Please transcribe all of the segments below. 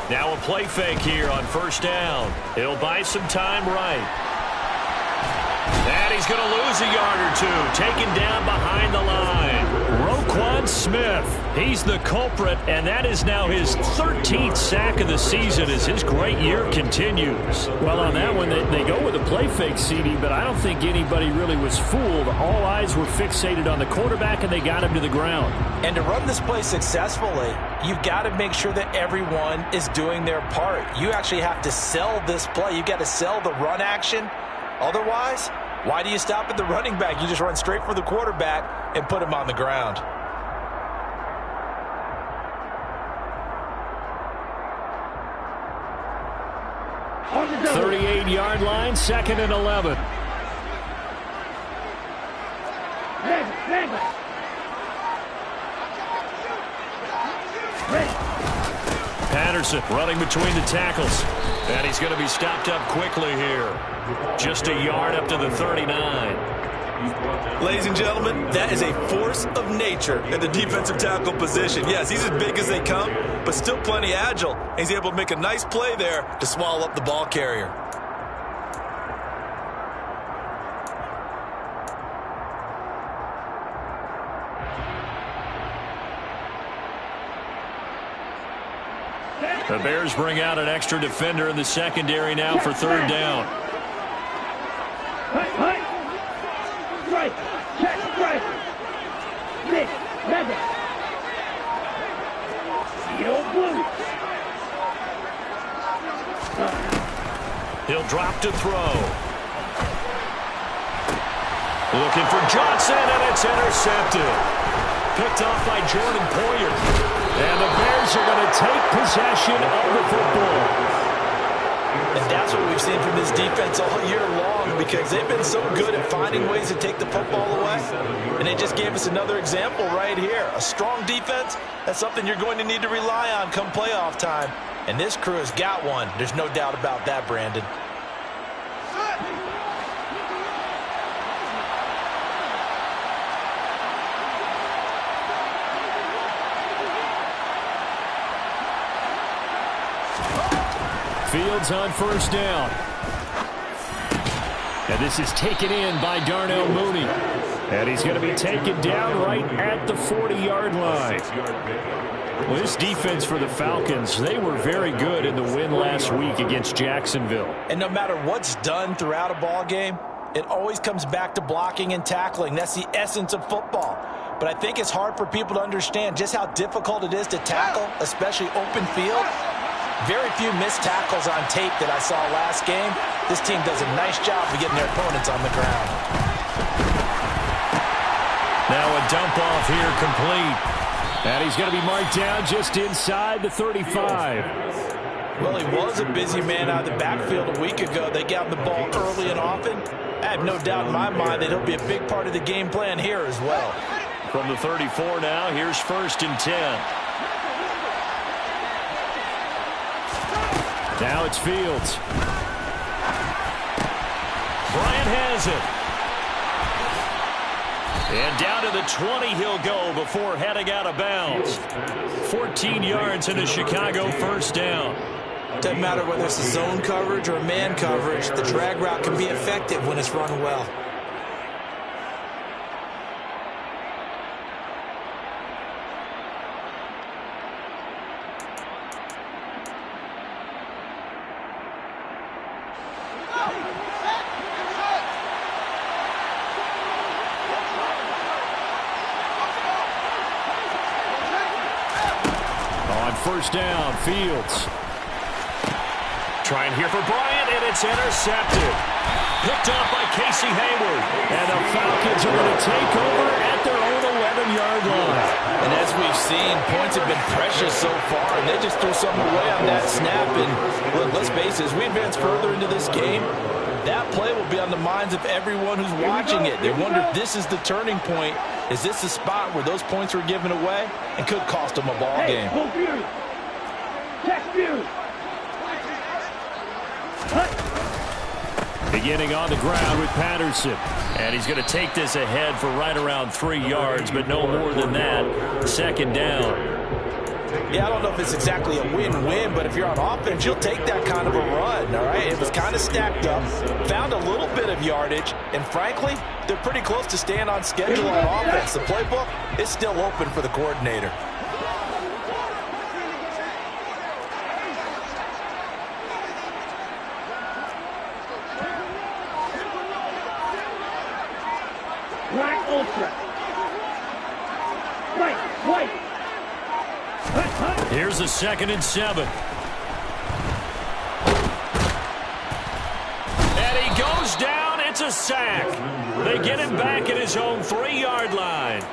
Now a play fake here on first down. He'll buy some time right. And he's going to lose a yard or two. Taken down behind the line. Roquan Smith. He's the culprit, and that is now his 13th sack of the season as his great year continues. Well, on that one, they go with a play fake, CD, but I don't think anybody really was fooled. All eyes were fixated on the quarterback, and they got him to the ground. And to run this play successfully, you've got to make sure that everyone is doing their part. You actually have to sell this play. You've got to sell the run action. Otherwise, why do you stop at the running back? You just run straight for the quarterback and put him on the ground. The 38-yard line, 2nd and 11. Patterson running between the tackles. And he's going to be stopped up quickly here. Just a yard up to the 39. Ladies and gentlemen, that is a force of nature at the defensive tackle position. Yes, he's as big as they come, but still plenty agile. He's able to make a nice play there to swallow up the ball carrier. The Bears bring out an extra defender in the secondary now for third down. He'll drop to throw. Looking for Johnson, and it's intercepted. Picked off by Jordan Poyer. And the Bears are going to take possession of the football. And that's what we've seen from this defense all year long, because they've been so good at finding ways to take the football away. And they just gave us another example right here. A strong defense, that's something you're going to need to rely on come playoff time. And this crew has got one. There's no doubt about that, Brandon. Fields on first down. And this is taken in by Darnell Mooney. And he's going to be taken down right at the 40-yard line. Well, this defense for the Falcons, they were very good in the win last week against Jacksonville. And no matter what's done throughout a ball game, it always comes back to blocking and tackling. That's the essence of football. But I think it's hard for people to understand just how difficult it is to tackle, especially open field. Very few missed tackles on tape that I saw last game. This team does a nice job of getting their opponents on the ground. Now a dump off here complete. And he's going to be marked down just inside the 35. Well, he was a busy man out of the backfield a week ago. They got him the ball early and often. I have no doubt in my mind that he'll be a big part of the game plan here as well. From the 34 now, here's 1st and 10. Now it's Fields. Bryant has it. And down to the 20 he'll go before heading out of bounds. 14 yards into Chicago, first down. Doesn't matter whether it's a zone coverage or man coverage, the drag route can be effective when it's run well. First down, Fields. Trying here for Bryant, and it's intercepted. Picked off by Casey Hayward. And the Falcons are going to take over at their own 11-yard line. And as we've seen, points have been precious so far, and they just threw something away on that snap. And look, let's face it, as we advance further into this game, that play will be on the minds of everyone who's watching it. They wonder if this is the turning point. Is this the spot where those points were given away and could cost them a ball game? He Beginning on the ground with Patterson. And he's going to take this ahead for right around 3 yards, but no more than that. Second down. Yeah, I don't know if it's exactly a win-win, but if you're on offense, you'll take that kind of a run, all right? It was kind of stacked up, found a little bit of yardage, and frankly, they're pretty close to staying on schedule on offense. The playbook is still open for the coordinator. Black Ultra. White. Here's a 2nd and 7. And he goes down. It's a sack. They get him back at his own 3-yard line.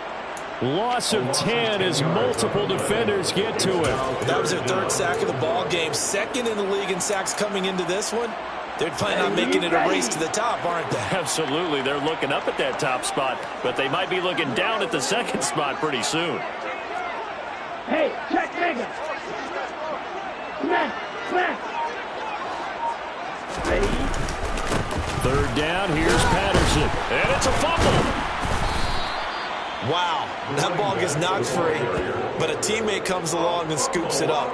Loss of 10 as multiple defenders get to him. That was their 3rd sack of the ball game. 2nd in the league in sacks coming into this one. They're planning on making it a race to the top, aren't they? Absolutely. They're looking up at that top spot, but they might be looking down at the 2nd spot pretty soon. Hey, check Mega. Smash. Ready? 3rd down, here's Patterson. And it's a fumble. Wow, that ball gets knocked free, but a teammate comes along and scoops it up.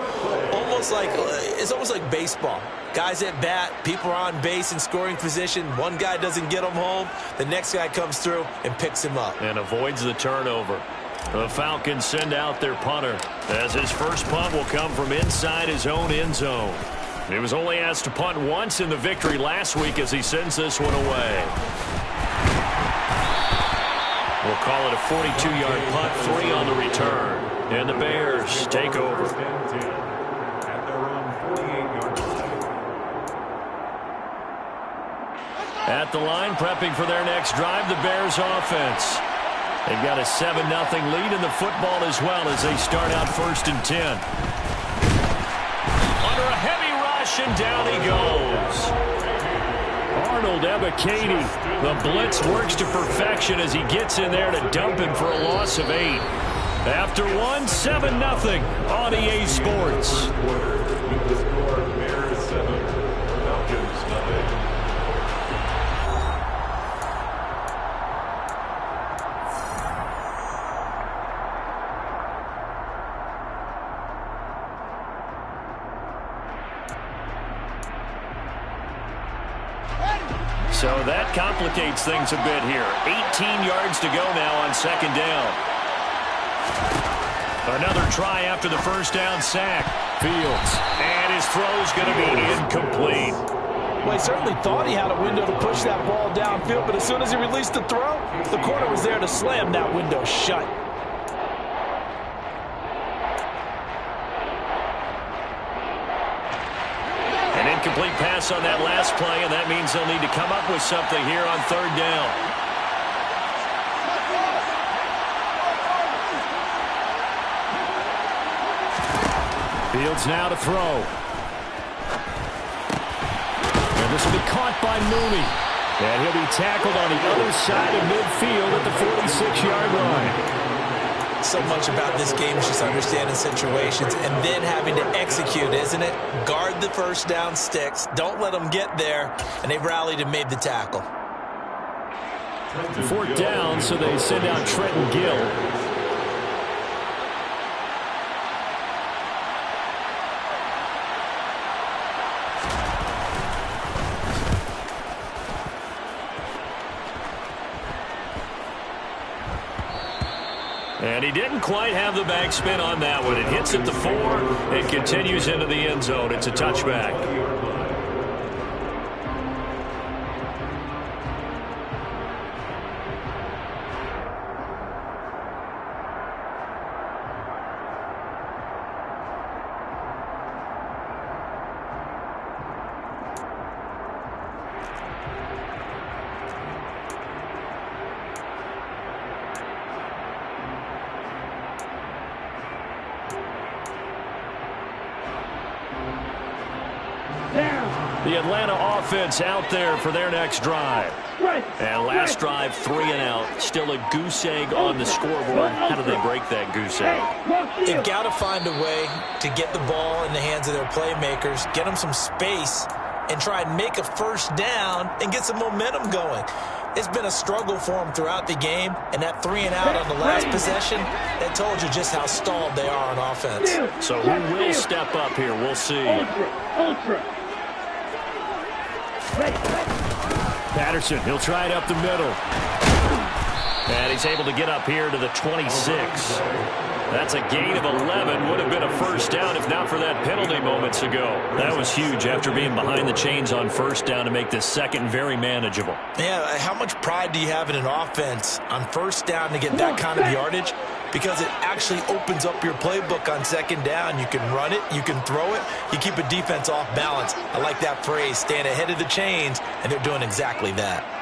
It's almost like baseball. Guys at bat, people are on base in scoring position. One guy doesn't get him home. The next guy comes through and picks him up. And avoids the turnover. The Falcons send out their punter, as his first punt will come from inside his own end zone. He was only asked to punt once in the victory last week as he sends this one away. We'll call it a 42-yard punt, 3 on the return. And the Bears take over. At the line, prepping for their next drive, the Bears offense. They've got a 7-0 lead in the football as well as they start out 1st and 10. Under a heavy rush, and down he goes. Arnold Ebiketie. The blitz works to perfection as he gets in there to dump him for a loss of 8. After 7-0 on EA Sports. So that complicates things a bit here. 18 yards to go now on 2nd down. Another try after the 1st down sack. Fields. And his throw's going to be incomplete. Well, he certainly thought he had a window to push that ball downfield, but as soon as he released the throw, the corner was there to slam that window shut. Incomplete pass on that last play, and that means they'll need to come up with something here on 3rd down. Fields now to throw. And this will be caught by Mooney. And he'll be tackled on the other side of midfield at the 46-yard line. So much about this game is just understanding situations and then having to execute, isn't it? Guard the 1st down sticks. Don't let them get there. And they rallied and made the tackle. 4th down, so they send out Trenton Gill. And he didn't quite have the backspin on that one. It hits at the 4. It continues into the end zone. It's a touchback. The Atlanta offense out there for their next drive. And last drive, 3 and out. Still a goose egg on the scoreboard. How do they break that goose egg? They've got to find a way to get the ball in the hands of their playmakers, get them some space, and try and make a first down and get some momentum going. It's been a struggle for them throughout the game, and that 3-and-out on the last possession, that told you just how stalled they are on offense. So who will step up here? We'll see. Ultra. Patterson, he'll try it up the middle. And he's able to get up here to the 26. That's a gain of 11. Would have been a first down if not for that penalty moments ago. That was huge after being behind the chains on first down to make this second very manageable. Yeah, how much pride do you have in an offense on first down to get that kind of yardage? Because it actually opens up your playbook on second down. You can run it, you can throw it, you keep a defense off balance. I like that phrase, staying ahead of the chains, and they're doing exactly that.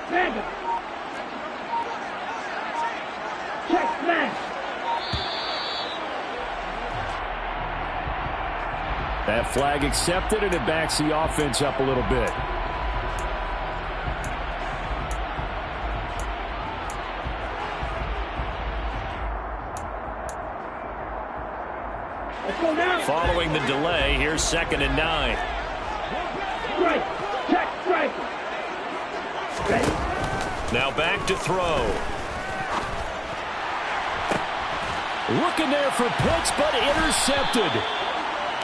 Mega. Check smash. That flag accepted, and it backs the offense up a little bit. Let's go now. Following the delay, here's 2nd and 9. Strike. Check strike. Ready? Now back to throw. Looking there for Pitts, but intercepted.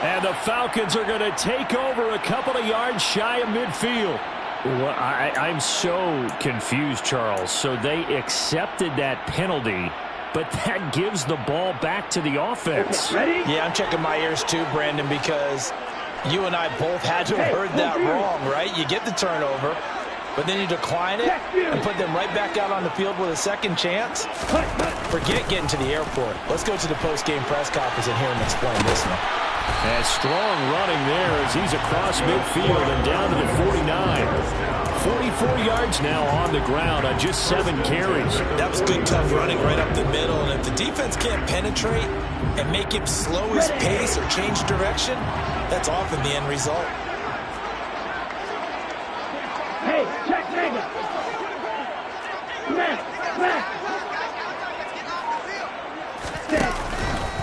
And the Falcons are going to take over a couple of yards shy of midfield. Well, I'm so confused, Charles. So they accepted that penalty, but that gives the ball back to the offense. Ready? Yeah, I'm checking my ears too, Brandon, because you and I both had to have heard that wrong, right? You get the turnover, but then you decline it and put them right back out on the field with a second chance. Forget getting to the airport. Let's go to the post-game press conference and hear him explain this one. And strong running there as he's across midfield and down to the 49. 44 yards now on the ground on just 7 carries. That was good, tough running right up the middle. And if the defense can't penetrate and make him slow his pace or change direction, that's often the end result. Hey, check mega. Smash.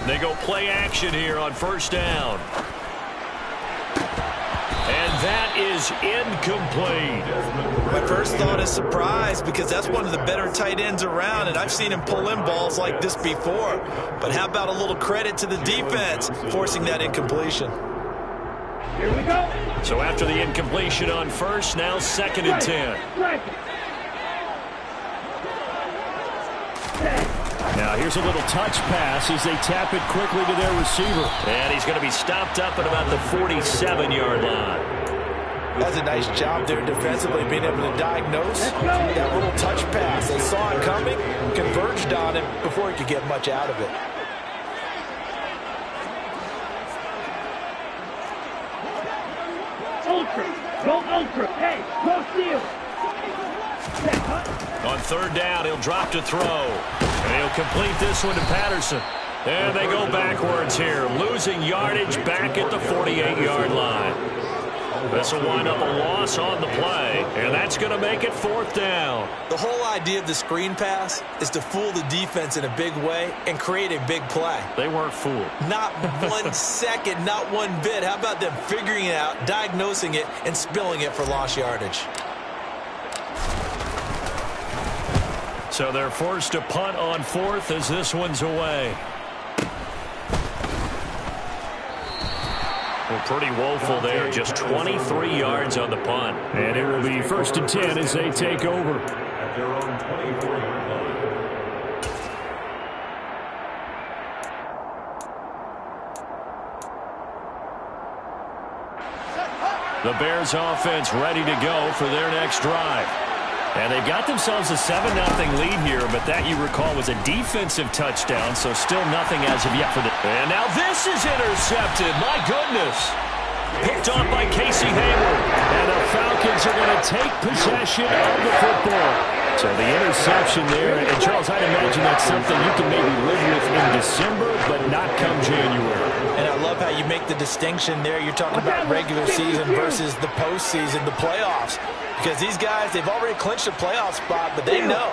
They go play action here on first down. And that is incomplete. My first thought is surprise, because that's one of the better tight ends around, and I've seen him pull in balls like this before. But how about a little credit to the defense forcing that incompletion? Here we go. So after the incompletion on first, now 2nd and 10. Strike. Now here's a little touch pass as they tap it quickly to their receiver. And he's going to be stopped up at about the 47-yard line. That's a nice job there defensively, being able to diagnose that little touch pass. They saw it coming, converged on him before he could get much out of it. Ultra. Go ultra. Hey, go steal. On 3rd down, he'll drop to throw. And he'll complete this one to Patterson. And they go backwards here, losing yardage back at the 48-yard line. This will wind up a loss on the play, and that's going to make it 4th down. The whole idea of the screen pass is to fool the defense in a big way and create a big play. They weren't fooled. Not 1 second, not one bit. How about them figuring it out, diagnosing it, and spilling it for lost yardage? So they're forced to punt on 4th as this one's away. Well, pretty woeful there. Just 23 yards on the punt. And it will be 1st and 10 as they take over. The Bears offense ready to go for their next drive. And they've got themselves a 7-0 lead here, but that, you recall, was a defensive touchdown, so still nothing as of yet for the... And now this is intercepted. My goodness. Picked off by Casey Hayward. And the Falcons are going to take possession of the football. So the interception there, and Charles, I'd imagine that's something you can maybe live with in December, but not come January. And I love how you make the distinction there. You're talking about regular season versus the postseason, the playoffs. Because these guys, they've already clinched a playoff spot, but they know,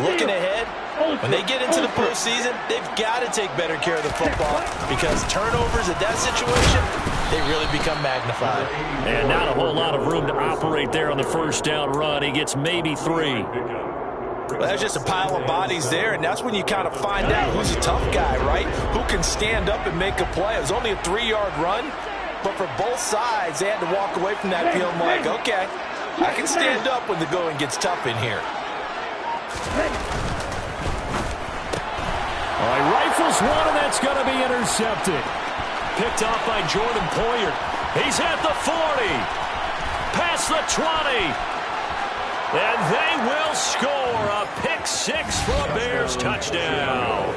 looking ahead, When they get into the postseason, they've got to take better care of the football because turnovers at that situation, they really become magnified. And not a whole lot of room to operate there on the first down run. He gets maybe 3. Well, that's just a pile of bodies there, and that's when you kind of find out who's a tough guy, right? Who can stand up and make a play. It was only a 3-yard run, but for both sides, they had to walk away from that feeling like, okay, I can stand up when the going gets tough in here. All right, rifles one, and that's going to be intercepted. Picked off by Jordan Poyer. He's at the 40. Past the 20. And they will score a pick 6 for a Bears touchdown.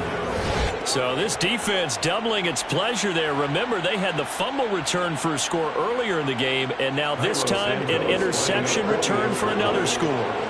So this defense doubling its pleasure there. Remember, they had the fumble return for a score earlier in the game, and now this time an interception return for another score.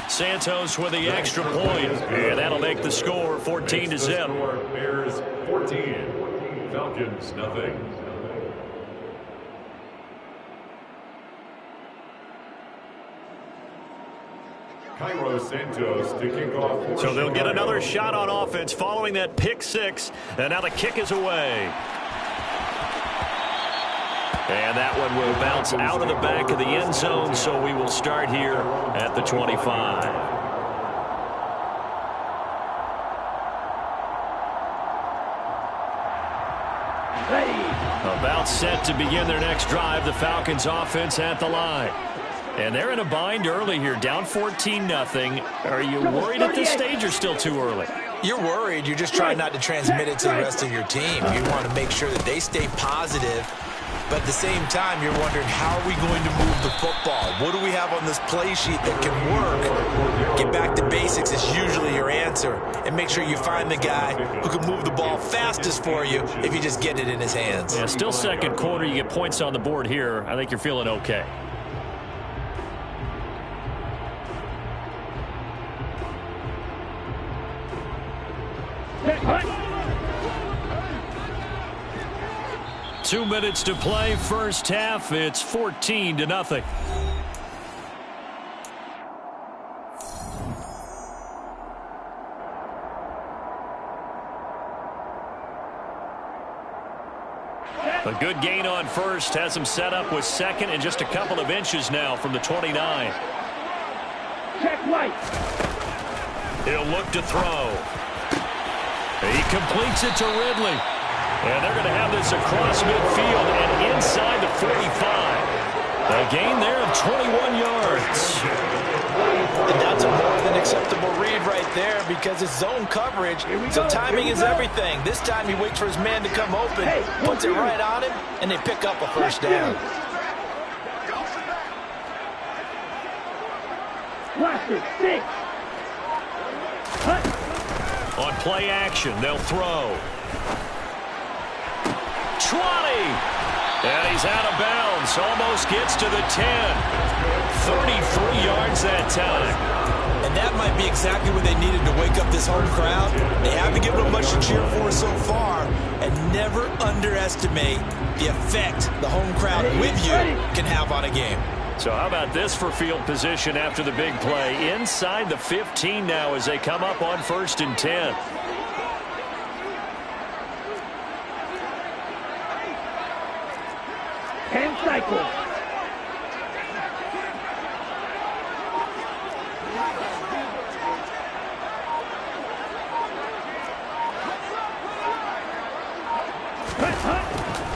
Santos with the extra point, and that'll make the score 14-0. Bears 14, Falcons nothing. Cairo Santos to kick off. So they'll get another shot on offense following that pick 6, and now the kick is away. And that one will bounce out of the back of the end zone, so we will start here at the 25. About set to begin their next drive, the Falcons offense at the line. And they're in a bind early here, down 14-0. Are you worried at this stage or still too early? You're worried. You're just trying not to transmit it to the rest of your team. You want to make sure that they stay positive. But at the same time, you're wondering, how are we going to move the football? What do we have on this play sheet that can work? Get back to basics is usually your answer. And make sure you find the guy who can move the ball fastest for you if you just get it in his hands. Yeah, still second quarter. You get points on the board here. I think you're feeling okay. Set, 2 minutes to play, first half. It's 14-0. A good gain on first has him set up with second and just a couple of inches now from the 29. check right. He'll look to throw. He completes it to Ridley. And they're going to have this across midfield and inside the 45. A gain there of 21 yards. And that's a more than acceptable read right there because it's zone coverage, so timing is everything. This time he waits for his man to come open, puts it right on him, and they pick up a first down. Plastic, 6. Cut. On play action, they'll throw. 20. And he's out of bounds. Almost gets to the 10. 33 yards that time. And that might be exactly what they needed to wake up this home crowd. They haven't given them much to cheer for so far. And never underestimate the effect the home crowd with you can have on a game. So how about this for field position after the big play? Inside the 15 now as they come up on 1st and 10. And cycle.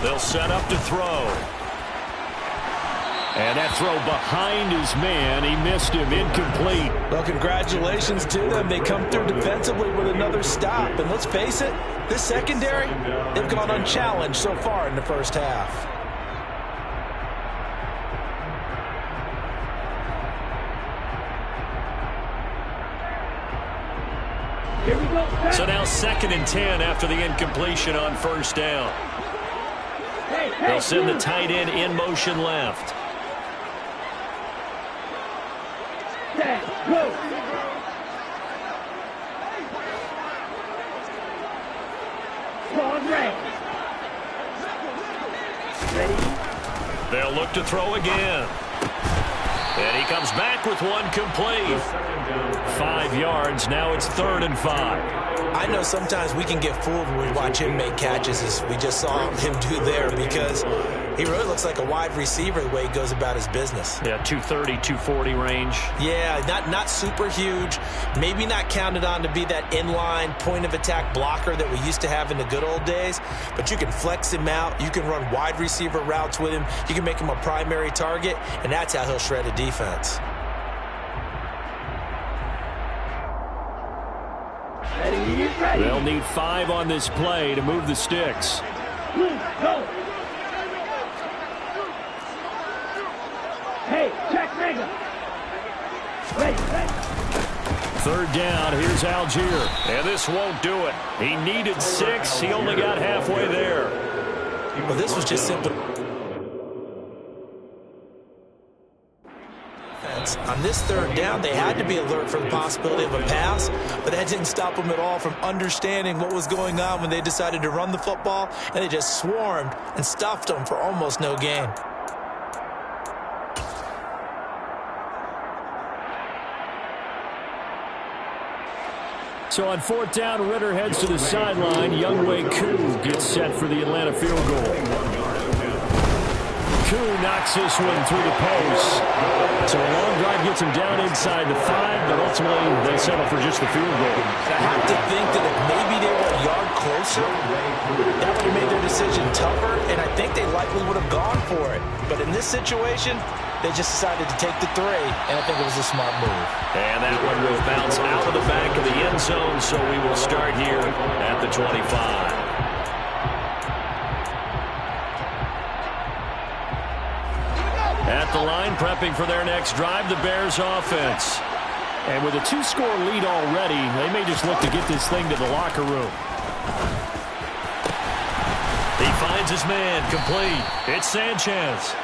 They'll set up to throw. And that throw behind his man. He missed him. Incomplete. Well, congratulations to them. They come through defensively with another stop. And let's face it, this secondary, they've gone unchallenged so far in the first half. Here we go. So now 2nd and 10 after the incompletion on 1st down. They'll send the tight end in motion left. back. Go. Pause right. Ready? They'll look to throw again. And he comes back with one complete. 5 yards. Now it's 3rd and 5. I know sometimes we can get fooled when we watch him make catches, as we just saw him do there, because he really looks like a wide receiver the way he goes about his business. Yeah, 230, 240 range. Yeah, not super huge. Maybe not counted on to be that inline point-of-attack blocker that we used to have in the good old days, but you can flex him out. You can run wide receiver routes with him. You can make him a primary target, and that's how he'll shred a defense. Ready? They'll need 5 on this play to move the sticks. Go. Hey, check mega. Ready. 3rd down. Here's Algier. And this won't do it. He needed 6. He only got halfway there. Well, this was just simple. On this 3rd down, they had to be alert for the possibility of a pass, but that didn't stop them at all from understanding what was going on when they decided to run the football, and they just swarmed and stuffed them for almost no gain. So on 4th down, Ritter heads to the sideline. Younghoe Koo gets set for the Atlanta field goal. Koo knocks this one through the post. So a long drive gets him down inside the 5, but ultimately they settle for just the field goal. I have to think that if maybe they were a yard closer, that would have made their decision tougher, and I think they likely would have gone for it. But in this situation, they just decided to take the 3, and I think it was a smart move. And that one will bounce out of the back of the end zone, so we will start here at the 25. At the line, prepping for their next drive, the Bears offense. And with a 2-score lead already, they may just look to get this thing to the locker room. He finds his man, complete. It's Sanchez.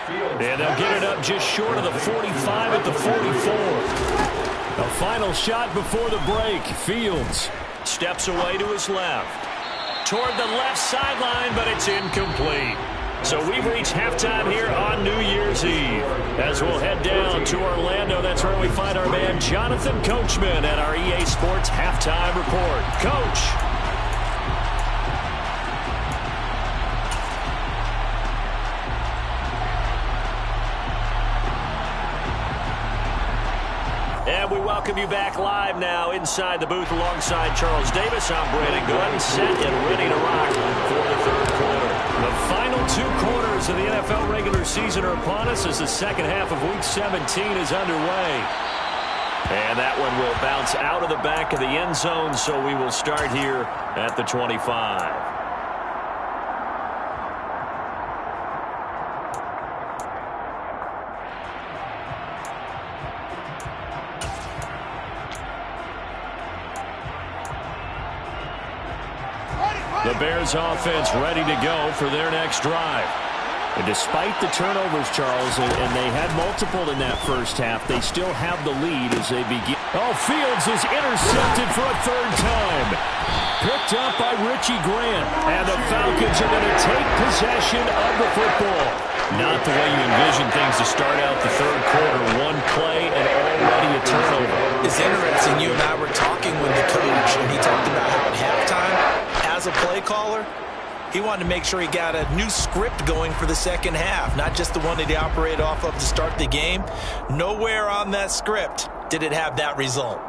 And they'll get it up just short of the 45 at the 44. A final shot before the break. Fields steps away to his left. Toward the left sideline, but it's incomplete. So we've reached halftime here on New Year's Eve. As we'll head down to Orlando, that's where we find our man Jonathan Coachman at our EA Sports Halftime Report. Coach. And we welcome you back live now inside the booth alongside Charles Davis. I'm Brandon Gordon, set and ready to rock for the 3rd quarter. The final 2 quarters of the NFL regular season are upon us as the second half of Week 17 is underway. And that one will bounce out of the back of the end zone, so we will start here at the 25. The Bears offense ready to go for their next drive. And despite the turnovers, Charles, and they had multiple in that first half, they still have the lead as they begin. Oh, Fields is intercepted for a 3rd time. Picked up by Richie Grant. And the Falcons are going to take possession of the football. Not the way you envision things to start out the 3rd quarter. One play and already a turnover. It's interesting. You and I were talking with the coach, and he talked about how at halftime, as a play caller, he wanted to make sure he got a new script going for the second half, not just the one that he operated off of to start the game. Nowhere on that script did it have that result.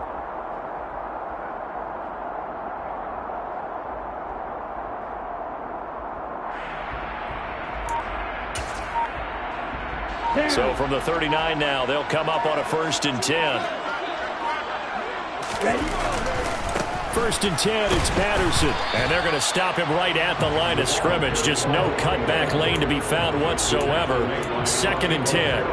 So from the 39 now, they'll come up on a 1st and 10. Ready? 1st and 10, it's Patterson. And they're going to stop him right at the line of scrimmage. Just no cutback lane to be found whatsoever. 2nd and 10.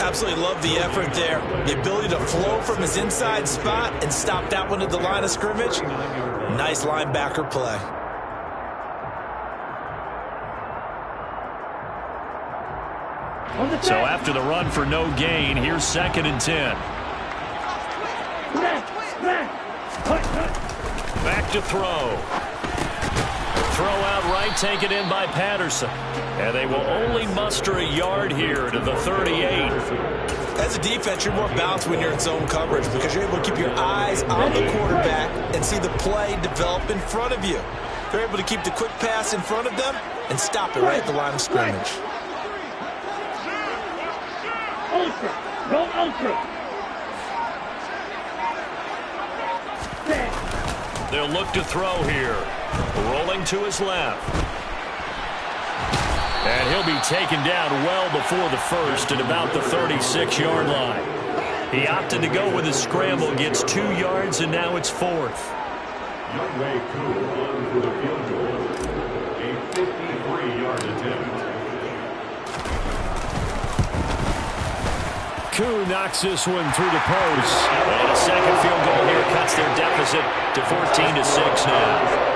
Absolutely love the effort there. The ability to flow from his inside spot and stop that one at the line of scrimmage. Nice linebacker play. So after the run for no gain, here's 2nd and 10. Back to throw. Throw out right, taken in by Patterson. And they will only muster a yard here to the 38. As a defense, you're more balanced when you're in zone coverage because you're able to keep your eyes on the quarterback and see the play develop in front of you. They're able to keep the quick pass in front of them and stop it right at the line of scrimmage. Go ultra. They'll look to throw here. Rolling to his left. And he'll be taken down well before the first at about the 36-yard line. He opted to go with a scramble, gets 2 yards, and now it's 4th. Younghoe Koo on for the field goal. A 53-yard attempt. Koo knocks this one through the post. And a second field goal here cuts their deficit to 14-6 now.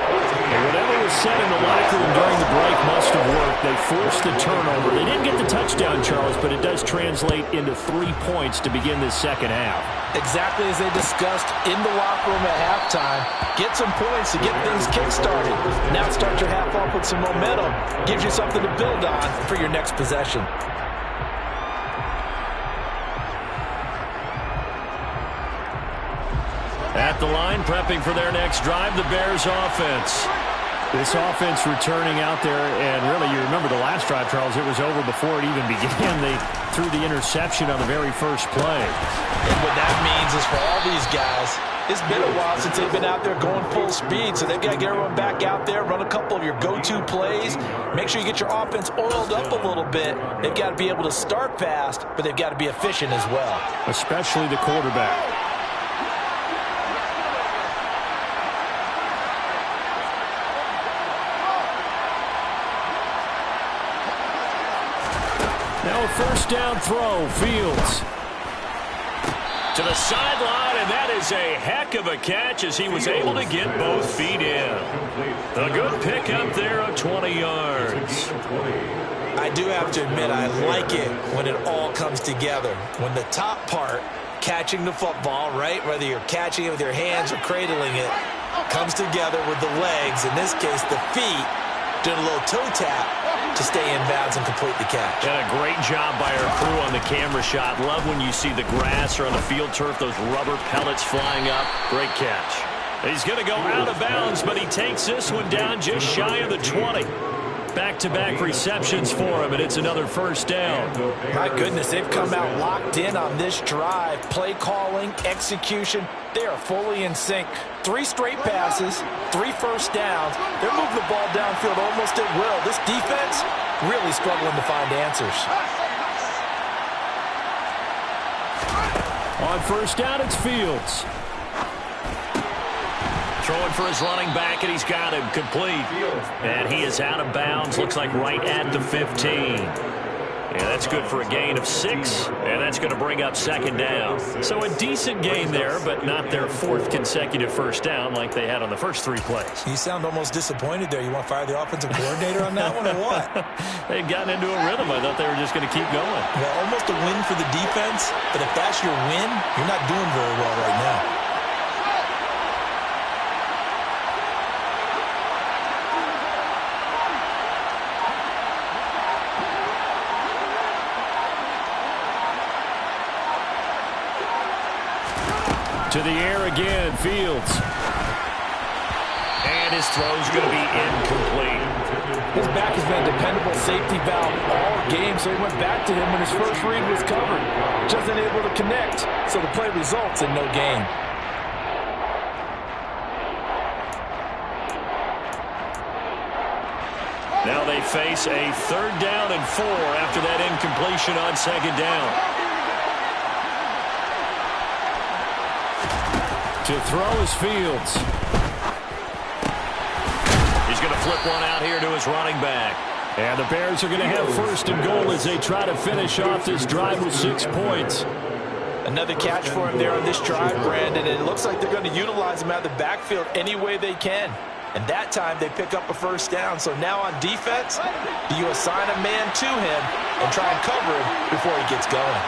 And whatever was said in the locker room during the break must have worked. They forced the turnover. They didn't get the touchdown, Charles, but it does translate into 3 points to begin this second half. Exactly as they discussed in the locker room at halftime. Get some points to get things kick-started. Now start your half off with some momentum. Gives you something to build on for your next possession. At the line, prepping for their next drive, the Bears offense. This offense returning out there, and really, you remember the last drive, Charles, it was over before it even began. They threw the interception on the very first play. And what that means is for all these guys, it's been a while since they've been out there going full speed, so they've got to get everyone back out there, run a couple of your go-to plays, make sure you get your offense oiled up a little bit. They've got to be able to start fast, but they've got to be efficient as well. Especially the quarterback. Now a first down throw, Fields. To the sideline, and that is a heck of a catch as he was able to get both feet in. A good pickup there of 20 yards. I do have to admit, I like it when it all comes together. When the top part, catching the football, right, whether you're catching it with your hands or cradling it, comes together with the legs, in this case the feet, doing a little toe tap to stay in bounds and complete the catch. And a great job by our crew on the camera shot. Love when you see the grass or on the field turf, those rubber pellets flying up. Great catch. He's going to go out of bounds, but he takes this one down just shy of the 20. Back-to-back receptions for him, and it's another first down. My goodness, they've come out locked in on this drive. Play calling, execution, they are fully in sync. 3 straight passes, 3 first downs. They're moving the ball downfield almost at will. This defense really struggling to find answers. On first down, it's Fields. Throwing for his running back, and he's got him complete. And he is out of bounds, looks like right at the 15. Yeah, that's good for a gain of 6, and that's going to bring up second down. So a decent gain there, but not their 4th consecutive first down like they had on the first 3 plays. You sound almost disappointed there. You want to fire the offensive coordinator on that one or what? They'd gotten into a rhythm. I thought they were just going to keep going. Well, almost a win for the defense, but if that's your win, you're not doing very well right now. To the air again, Fields. And his throw's going to be incomplete. His back has been a dependable safety valve all game, so he went back to him when his first read was covered. Just unable to connect, so the play results in no gain. Now they face a 3rd down and 4 after that incompletion on second down. To throw is Fields. He's going to flip one out here to his running back. And the Bears are going to have first and goal as they try to finish off this drive with 6 points. Another catch for him there on this drive, Brandon, and it looks like they're going to utilize him out of the backfield any way they can. And that time they pick up a first down. So now on defense, do you assign a man to him and try and cover him before he gets going?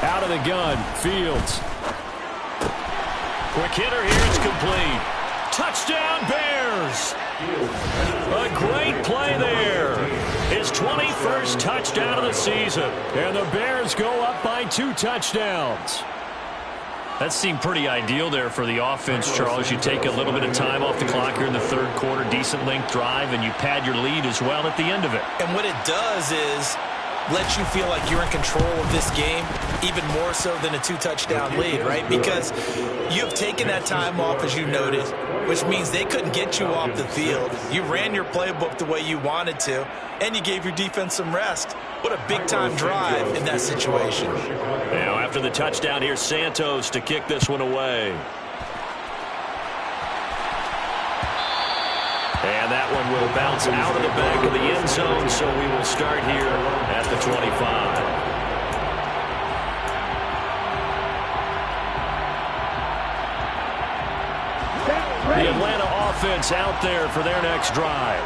Out of the gun, Fields. Quick hitter here, it's complete. Touchdown, Bears! A great play there. His 21st touchdown of the season. And the Bears go up by 2 touchdowns. That seemed pretty ideal there for the offense, Charles. You take a little bit of time off the clock here in the third quarter, decent length drive, and you pad your lead as well at the end of it. And what it does is let you feel like you're in control of this game, even more so than a 2-touchdown lead, right? Because you've taken that time off, as you noted, which means they couldn't get you off the field. You ran your playbook the way you wanted to, and you gave your defense some rest. What a big-time drive in that situation. Now, after the touchdown, here's Santos to kick this one away. And that one will bounce out of the back of the end zone, so we will start here at the 25. The Atlanta offense out there for their next drive.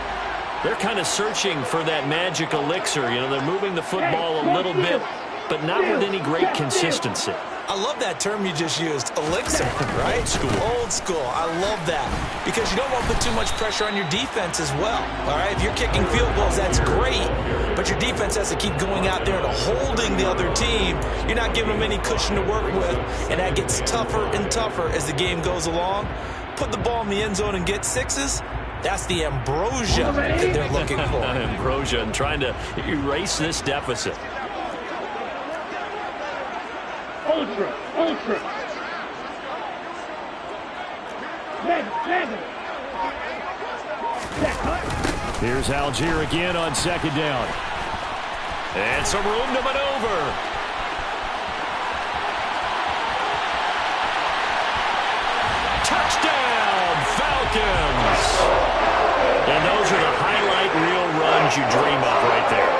They're kind of searching for that magic elixir. You know, they're moving the football a little bit, but not with any great consistency. I love that term you just used, elixir, right? Old school. Old school. I love that because you don't want to put too much pressure on your defense as well, all right? If you're kicking field goals, that's great, but your defense has to keep going out there and holding the other team. You're not giving them any cushion to work with, and that gets tougher and tougher as the game goes along. Put the ball in the end zone and get 6s. That's the ambrosia that they're looking for. Ambrosia and trying to erase this deficit. Ultra. Seven. Here's Algier again on second down. And some room to maneuver. Touchdown, Falcons! And those are the highlight reel runs you dream of right there.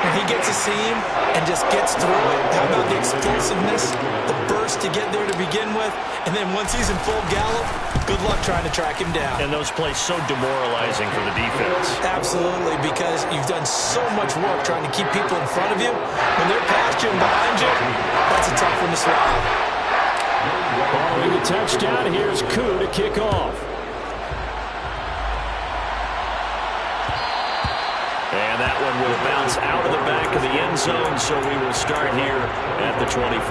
When he gets a seam and just gets through it, how about the explosiveness, the burst to get there to begin with, and then once he's in full gallop, good luck trying to track him down. And those plays so demoralizing for the defense. Absolutely, because you've done so much work trying to keep people in front of you. When they're past you and behind you, that's a tough one to swallow. Following the touchdown, here's Koo to kick off. And that one will bounce out of the back of the end zone, so we will start here at the 25.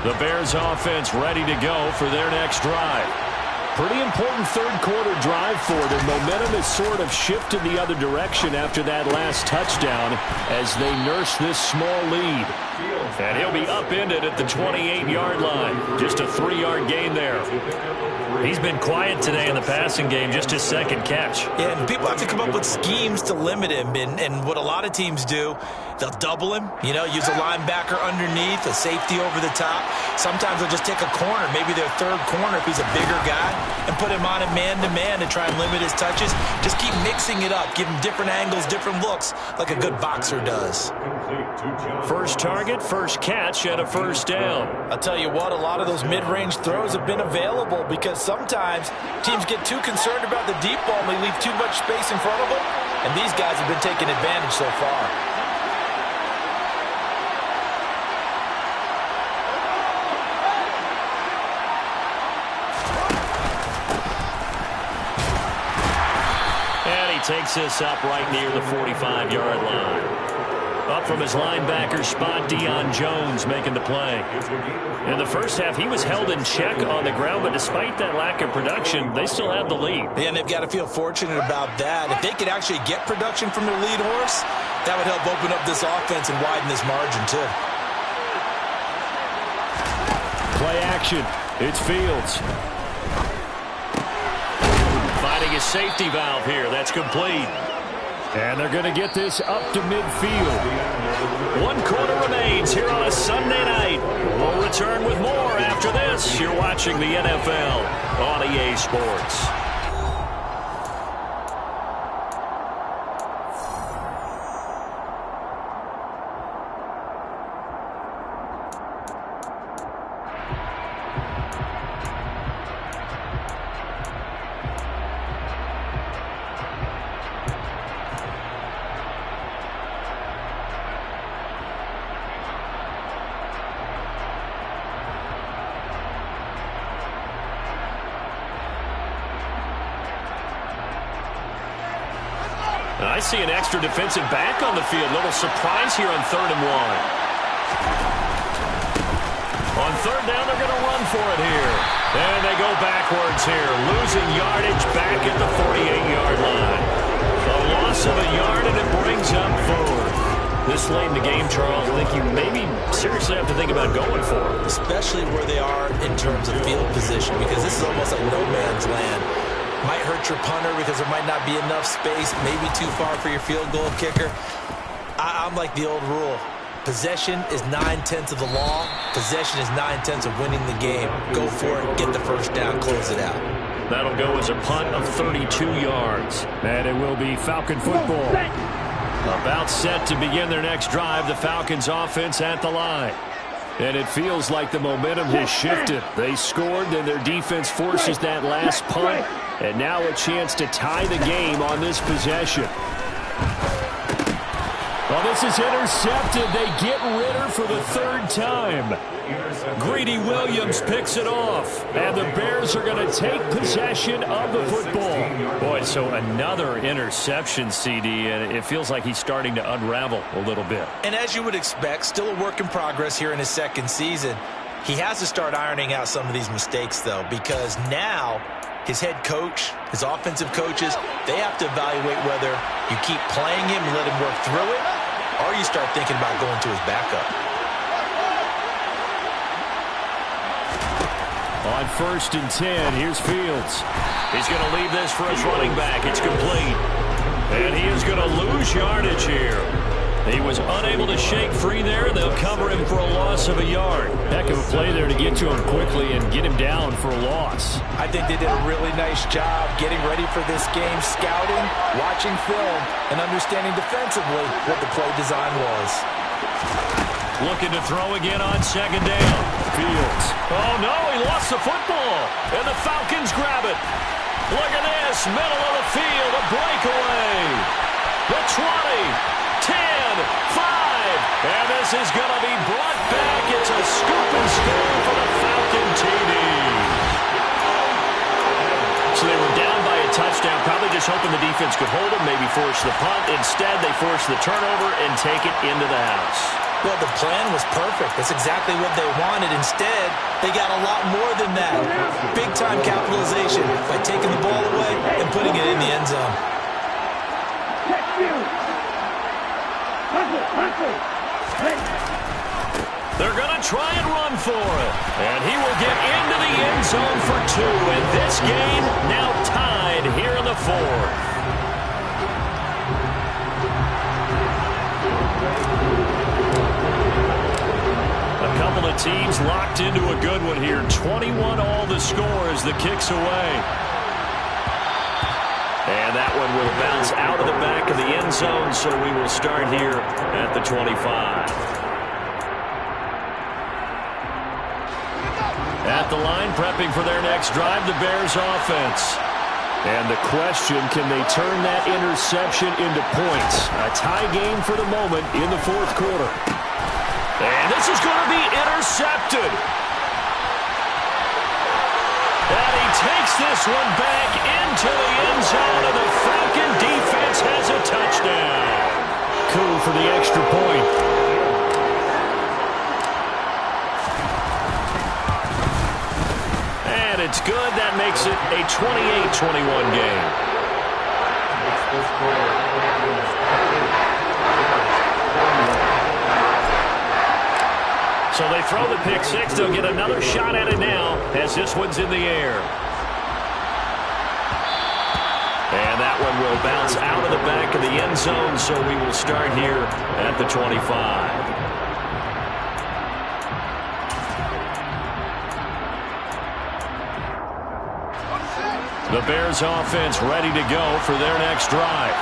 The Bears offense ready to go for their next drive. Pretty important third quarter drive for them. Momentum has sort of shifted the other direction after that last touchdown as they nurse this small lead. And he'll be upended at the 28-yard line. Just a 3-yard gain there. He's been quiet today in the passing game, just his second catch. Yeah, and people have to come up with schemes to limit him. And what a lot of teams do, they'll double him, you know, use a linebacker underneath, a safety over the top. Sometimes they'll just take a corner, maybe their third corner if he's a bigger guy, and put him on a man-to-man to try and limit his touches. Just keep mixing it up, give him different angles, different looks, like a good boxer does. First target, first catch, and a first down. I'll tell you what, a lot of those mid-range throws have been available because sometimes teams get too concerned about the deep ball and they leave too much space in front of them, and these guys have been taking advantage so far. Takes this up right near the 45-yard line. Up from his linebacker spot, Deion Jones making the play. In the first half, he was held in check on the ground, but despite that lack of production, they still have the lead. Yeah, and they've got to feel fortunate about that. If they could actually get production from their lead horse, that would help open up this offense and widen this margin, too. Play action. It's Fields. Finding his safety valve here. That's complete. And they're going to get this up to midfield. 1 quarter remains here on a Sunday night. We'll return with more after this. You're watching the NFL on EA Sports. I see an extra defensive back on the field. Little surprise here on 3rd and 1. On 3rd down, they're going to run for it here. And they go backwards here, losing yardage back at the 48-yard line. A loss of a yard, and it brings up 4th. This late in the game, Charles, I think you maybe seriously have to think about going for it. Especially where they are in terms of field position, because this is almost like no man's land. Might hurt your punter because there might not be enough space, maybe too far for your field goal kicker. I'm like the old rule. Possession is 9/10 of the law. Possession is 9/10 of winning the game. Go for it, get the first down, close it out. That'll go as a punt of 32 yards. And it will be Falcon football. About set to begin their next drive, the Falcons offense at the line. And it feels like the momentum has shifted. They scored, then their defense forces that last punt. And now a chance to tie the game on this possession. Well, this is intercepted. They get Ritter for the 3rd time. Greedy Williams picks it off. And the Bears are going to take possession of the football. Boy, so another interception, CD, and it feels like he's starting to unravel a little bit. And as you would expect, still a work in progress here in his 2nd season. He has to start ironing out some of these mistakes, though, because now his head coach, his offensive coaches, they have to evaluate whether you keep playing him and let him work through it, or you start thinking about going to his backup. On 1st and 10, here's Fields. He's going to leave this for his running back. It's complete. And he is going to lose yardage here. He was unable to shake free there. They'll cover him for a loss of a yard. Heck of a play there to get to him quickly and get him down for a loss. I think they did a really nice job getting ready for this game, scouting, watching film, and understanding defensively what the play design was. Looking to throw again on 2nd down. Fields. Oh, no, he lost the football. And the Falcons grab it. Look at this, middle of the field, a breakaway. The 20. 10, 5, and this is going to be brought back. It's a scoop and score for the Falcon TD. So they were down by a touchdown, probably just hoping the defense could hold them, maybe force the punt. Instead, they force the turnover and take it into the house. Well, the plan was perfect. That's exactly what they wanted. Instead, they got a lot more than that. Big-time capitalization by taking the ball away and putting it in the end zone. They're going to try and run for it. And he will get into the end zone for 2. And this game now tied here in the 4th. A couple of teams locked into a good one here. 21 all the score as the kick's away. And that one will bounce out of the back of the end zone, so we will start here at the 25. At the line, prepping for their next drive, the Bears offense. And the question, can they turn that interception into points? A tie game for the moment in the 4th quarter. And this is going to be intercepted. And he takes this one back into the end zone, and the Falcon defense has a touchdown. Cool for the extra point. And it's good. That makes it a 28-21 game. So they throw the pick 6. They'll get another shot at it now as this one's in the air. And that one will They'll bounce out of the back of the end zone, so we will start here at the 25. The Bears offense ready to go for their next drive.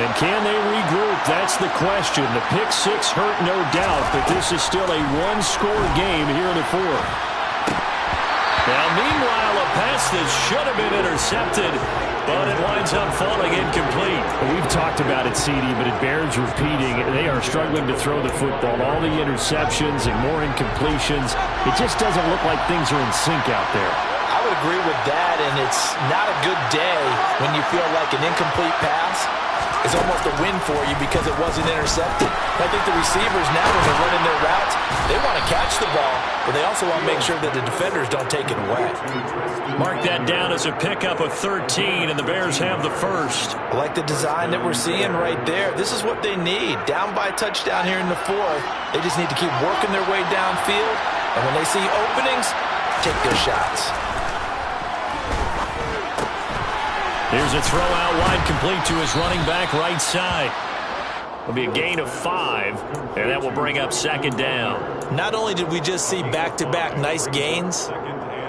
And can they regroup? That's the question. The pick six hurt, no doubt, but this is still a one-score game here in the fourth. Now, meanwhile, a pass that should have been intercepted, but it winds up falling incomplete. We've talked about it, CD, but it bears repeating. They are struggling to throw the football. All the interceptions and more incompletions. It just doesn't look like things are in sync out there. I would agree with that, and it's not a good day when you feel like an incomplete pass is almost a win for you because it wasn't intercepted. I think the receivers now, when they're running their routes, they want to catch the ball, but they also want to make sure that the defenders don't take it away. Mark that down as a pickup of 13, and the Bears have the first. I like the design that we're seeing right there. This is what they need. Down by a touchdown here in the fourth. They just need to keep working their way downfield, and when they see openings, take their shots. Here's a throw out wide, complete to his running back right side. It'll be a gain of 5, and that will bring up second down. Not only did we just see back-to-back nice gains,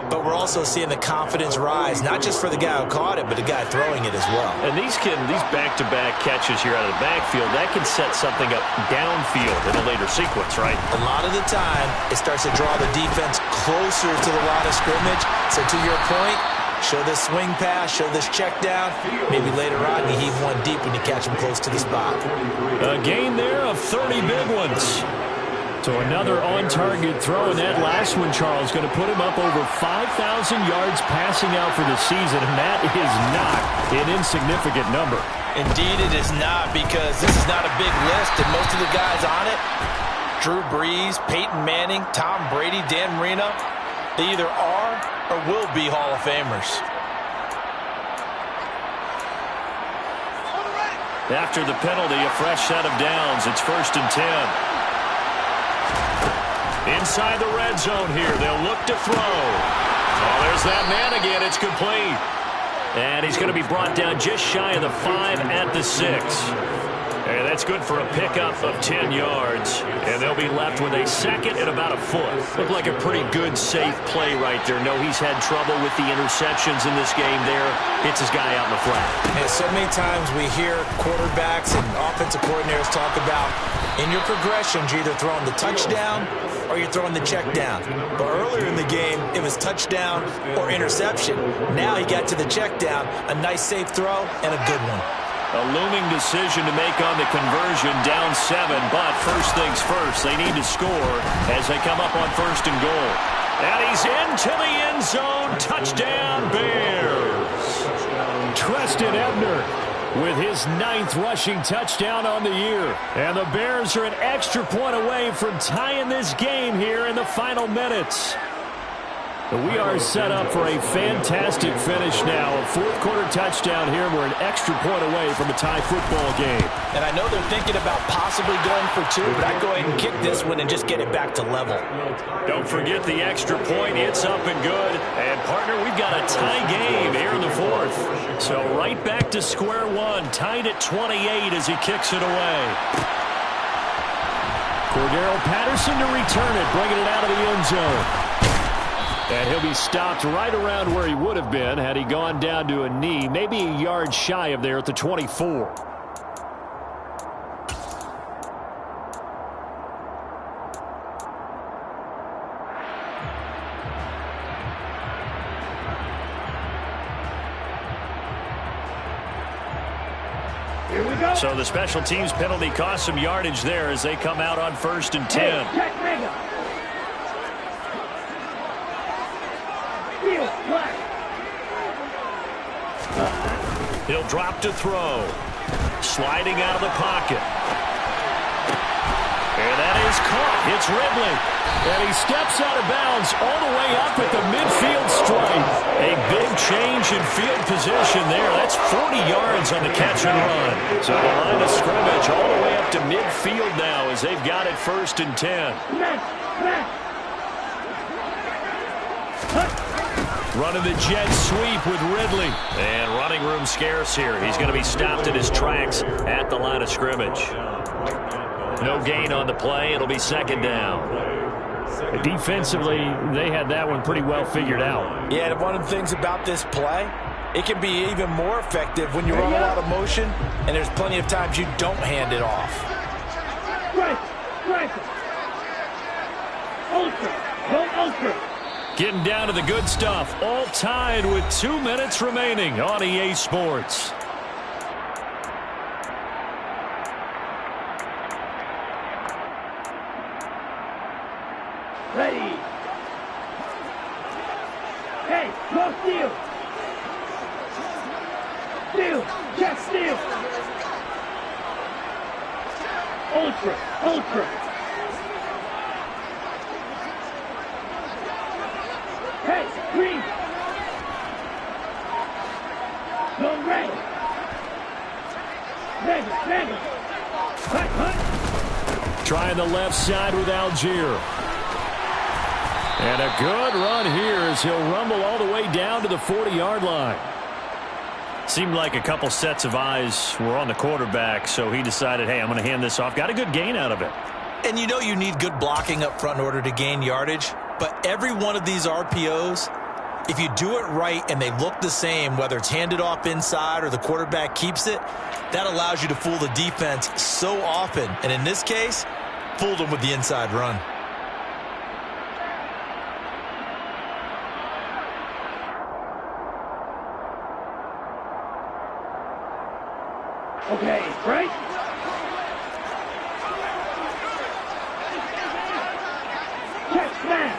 but we're also seeing the confidence rise, not just for the guy who caught it, but the guy throwing it as well. And these back-to-back catches here out of the backfield, that can set something up downfield in a later sequence, right? A lot of the time, it starts to draw the defense closer to the line of scrimmage. So to your point, show this swing pass, show this check down. Maybe later on you heave one deep when you catch them close to the spot. A gain there of 30 big ones. So another on-target throw, and that last one, Charles, going to put him up over 5,000 yards passing out for the season, and that is not an insignificant number. Indeed it is not, because this is not a big list, and most of the guys on it, Drew Brees, Peyton Manning, Tom Brady, Dan Marino, they either are or will be Hall of Famers. After the penalty, a fresh set of downs. It's 1st and 10. Inside the red zone here. They'll look to throw. Oh, there's that man again. It's complete. And he's going to be brought down just shy of the 5 at the 6. And that's good for a pickup of 10 yards. And they'll be left with a second and about a foot. Looked like a pretty good, safe play right there. No, he's had trouble with the interceptions in this game there. Hits his guy out in the flat. And so many times we hear quarterbacks and offensive coordinators talk about in your progressions, you're either throwing the touchdown or you're throwing the check down. But earlier in the game, it was touchdown or interception. Now he got to the check down, a nice safe throw and a good one. A looming decision to make on the conversion, down 7, but first things first, they need to score as they come up on 1st and goal. And he's into the end zone. Touchdown, Bears. Treston Ebner with his 9th rushing touchdown on the year. And the Bears are an extra point away from tying this game here in the final minutes. We are set up for a fantastic finish now. A 4th quarter touchdown here. We're an extra point away from a tie football game. And I know they're thinking about possibly going for 2, but I'd go ahead and kick this one and just get it back to level. Don't forget the extra point. It's up and good. And, partner, we've got a tie game here in the 4th. So right back to square one. Tied at 28 as he kicks it away. Cordero Patterson to return it, bringing it out of the end zone. And he'll be stopped right around where he would have been had he gone down to a knee, maybe a yard shy of there at the 24. Here we go. So the special teams penalty cost some yardage there as they come out on 1st and 10. Check mega. He'll drop to throw. Sliding out of the pocket. And that is caught. It's Ridley. And he steps out of bounds all the way up at the midfield stripe. A big change in field position there. That's 40 yards on the catch and run. So the line of scrimmage all the way up to midfield now as they've got it 1st and 10. Running the jet sweep with Ridley. And running room scarce here. He's going to be stopped in his tracks at the line of scrimmage. No gain on the play. It'll be second down. Defensively, they had that one pretty well figured out. Yeah, and one of the things about this play, it can be even more effective when you run a lot of motion, and there's plenty of times you don't hand it off. Ultra. Getting down to the good stuff. All tied with 2 minutes remaining on EA Sports. Ready. Hey, no steal. Steal. Check steal. Ultra. Hey, green. No red. Mega. Hut. Trying the left side with Algier. And a good run here as he'll rumble all the way down to the 40-yard line. Seemed like a couple sets of eyes were on the quarterback, so he decided, hey, I'm going to hand this off. Got a good gain out of it. And you know you need good blocking up front in order to gain yardage, but every one of these RPOs, if you do it right and they look the same, whether it's handed off inside or the quarterback keeps it, that allows you to fool the defense so often. And in this case, fooled them with the inside run. Okay, right? Check snap.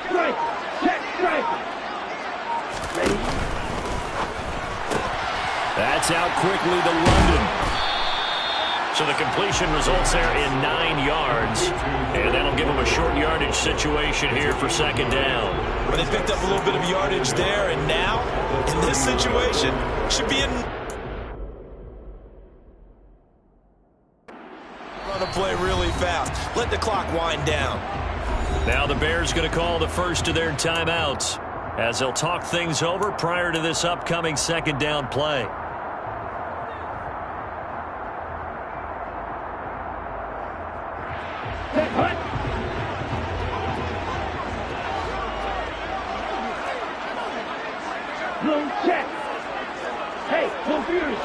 Strike. Check strike. Ready? That's out quickly to London. So the completion results there in 9 yards. And that'll give him a short yardage situation here for second down. But they picked up a little bit of yardage there, and now, in this situation, should be in... Run a play really fast. Let the clock wind down. Now the Bears going to call the first of their timeouts as they'll talk things over prior to this upcoming second down play. Bloom check. Hey, confused.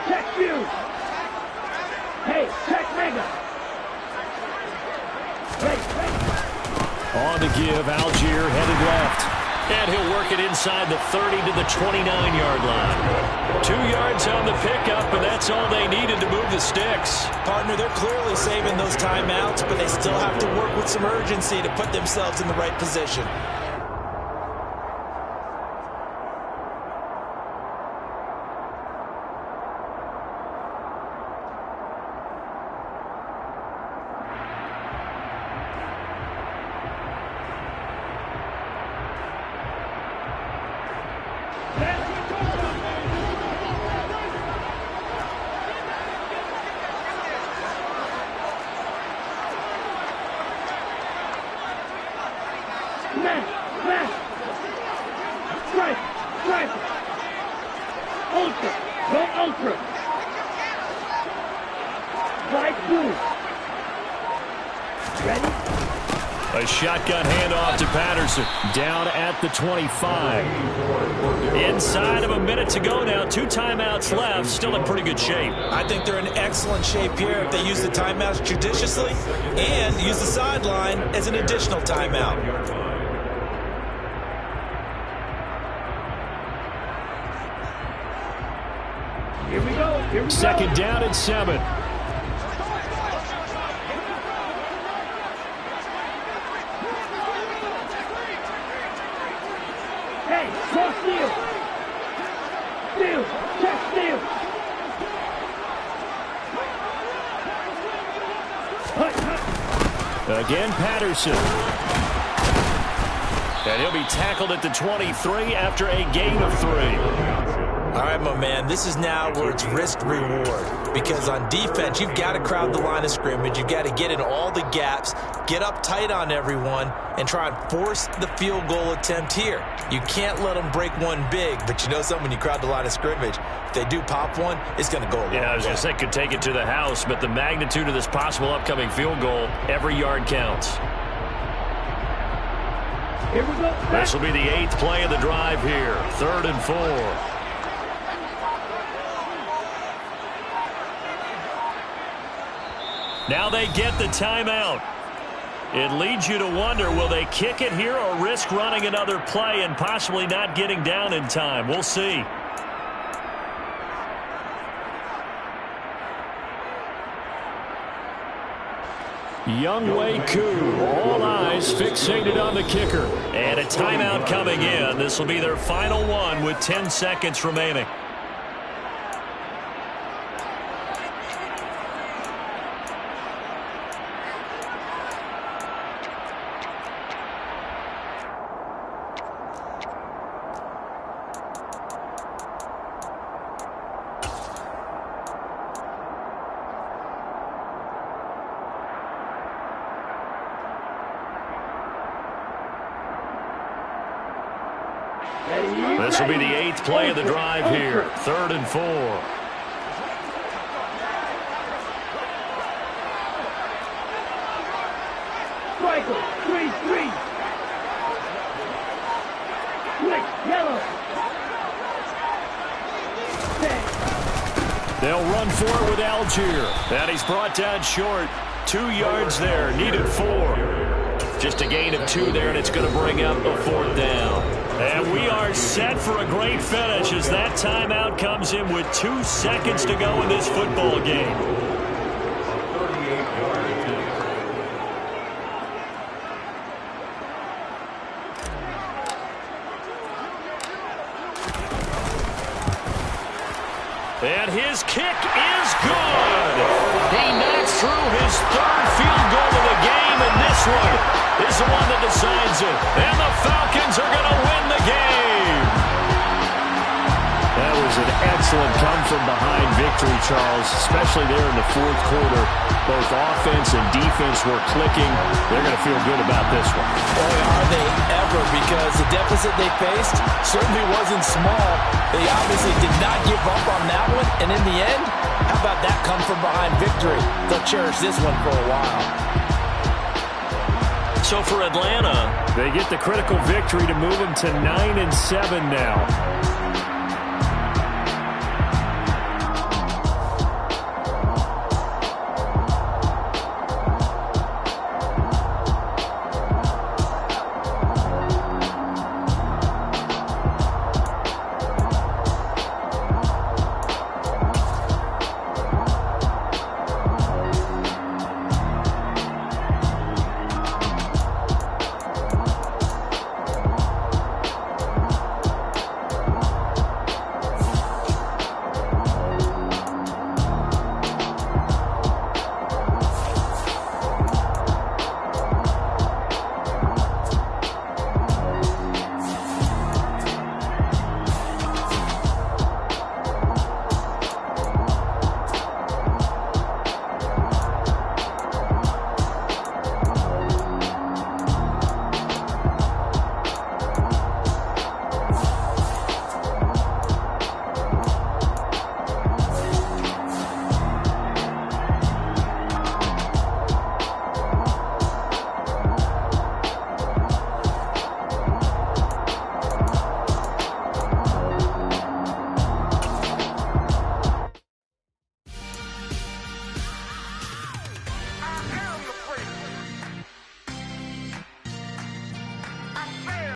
Check fuse. Hey, check mega. On to give, Algier headed left. And he'll work it inside the 30 to the 29-yard line. 2 yards on the pickup, and that's all they needed to move the sticks. Partner, they're clearly saving those timeouts, but they still have to work with some urgency to put themselves in the right position. A shotgun handoff to Patterson. Down at the 25. Inside of a minute to go now. 2 timeouts left. Still in pretty good shape. I think they're in excellent shape here if they use the timeouts judiciously and use the sideline as an additional timeout. Here we go. Second down and 7. Hey, cross steal. Steal. Check steal. Again, Patterson. And he'll be tackled at the 23 after a gain of 3. All right, my man, this is now where it's risk-reward. because on defense, you've got to crowd the line of scrimmage. You've got to get in all the gaps, get up tight on everyone, and try and force the field goal attempt here. You can't let them break one big, but you know something, when you crowd the line of scrimmage, if they do pop one, it's going to go a long way. Yeah, I was going to say could take it to the house, but the magnitude of this possible upcoming field goal, every yard counts. Here we go. This will be the 8th play of the drive here. 3rd and 4. Now they get the timeout. It leads you to wonder, will they kick it here or risk running another play and possibly not getting down in time? We'll see. Younghoe Koo, all eyes fixated on the kicker. And a timeout coming in. This will be their final one with 10 seconds remaining. This will be the 8th play of the drive here. 3rd and 4. Striker, 3-3. Switch, yellow. They'll run for it with Algier. And he's brought down short. 2 yards there. Needed 4. Just a gain of 2 there, and it's going to bring up a 4th down. And we are set for a great finish as that timeout comes in with 2 seconds to go in this football game. And his kick is good. He knocks through his 3rd field goal of the game, and this one is the one that decides it. And the Falcons are going to win the game. That was an excellent come-from-behind victory, Charles, especially there in the 4th quarter. Both offense and defense were clicking. They're going to feel good about this one. Boy, are they ever, because the deficit they faced certainly wasn't small. They obviously did not give up on that one, and in the end, how about that come-from-behind victory? They'll cherish this one for a while. So for Atlanta, they get the critical victory to move them to 9-7 now.